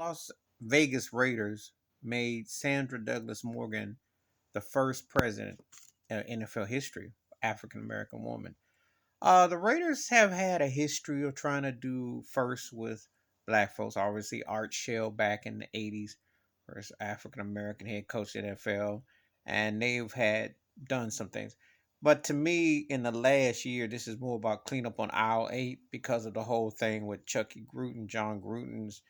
Las Vegas Raiders made Sandra Douglas Morgan the first president in NFL history, African American woman. The Raiders have had a history of trying to do first with black folks. Obviously, Art Shell back in the 80s, first African American head coach of the NFL, and they've had done some things. But to me, in the last year, this is more about cleanup on aisle 8 because of the whole thing with Chucky Gruden, John Gruden's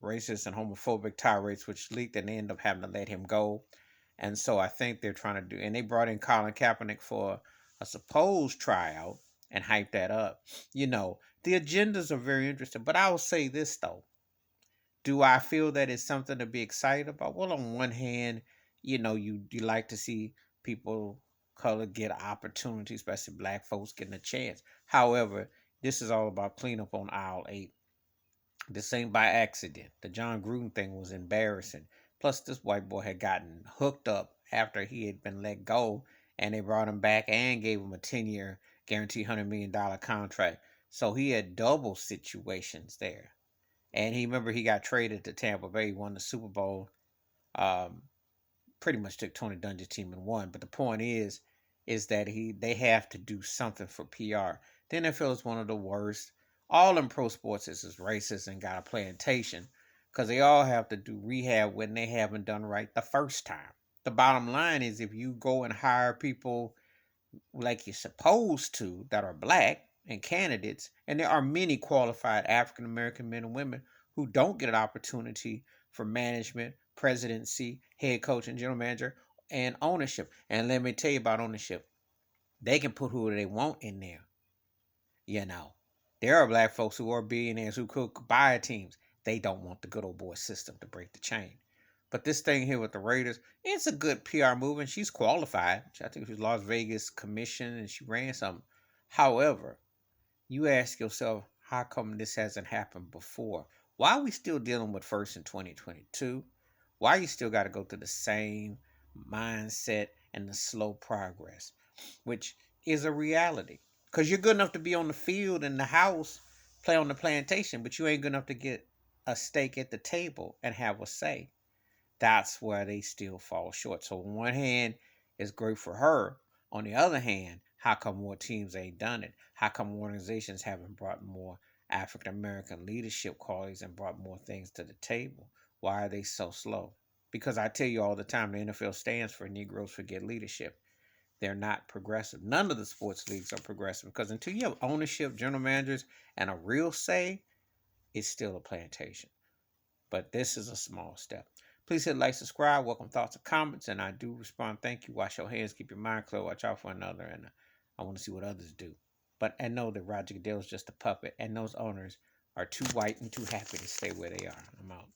racist and homophobic tirades, which leaked and they ended up having to let him go. And so I think they're trying to do, and they brought in Colin Kaepernick for a supposed tryout and hyped that up. The agendas are very interesting. But I will say this though: do I feel that it's something to be excited about? Well, on one hand, you like to see people color get opportunities, especially black folks getting a chance. However, this is all about cleanup on aisle 8. This ain't by accident. The John Gruden thing was embarrassing. Plus, this white boy had gotten hooked up after he had been let go, and they brought him back and gave him a 10-year guaranteed $100 million contract. So he had double situations there. And he remember he got traded to Tampa Bay, won the Super Bowl. Um, Pretty much took Tony Dungy's team and won. But the point is that they have to do something for PR. The NFL is one of the worst. All in pro sports is racist and got a plantation because they all have to do rehab when they haven't done right the first time. The bottom line is if you go and hire people like you're supposed to that are black and candidates, and there are many qualified African American men and women who don't get an opportunity for management, presidency, head coach, and general manager, and ownership. And let me tell you about ownership. They can put who they want in there. You know, there are black folks who are billionaires who could buy teams. They don't want the good old boy system to break the chain. But this thing here with the Raiders, it's a good PR move, and she's qualified. I think she was Las Vegas commission, and she ran something. However, you ask yourself, how come this hasn't happened before? Why are we still dealing with first in 2022? Why you still got to go through the same mindset and the slow progress, which is a reality? Because you're good enough to be on the field in the house, play on the plantation, but you ain't good enough to get a stake at the table and have a say. That's where they still fall short. So on one hand, it's great for her. On the other hand, how come more teams ain't done it? How come organizations haven't brought more African American leadership qualities and brought more things to the table? Why are they so slow? Because I tell you all the time, the NFL stands for Negroes Forget Leadership. They're not progressive. None of the sports leagues are progressive because until you have ownership, general managers, and a real say, it's still a plantation. But this is a small step. Please hit like, subscribe, welcome thoughts and comments, and I do respond. Thank you. Wash your hands, keep your mind clear, watch out for another, and I want to see what others do. But I know that Roger Goodell is just a puppet, and those owners are too white and too happy to stay where they are. I'm out.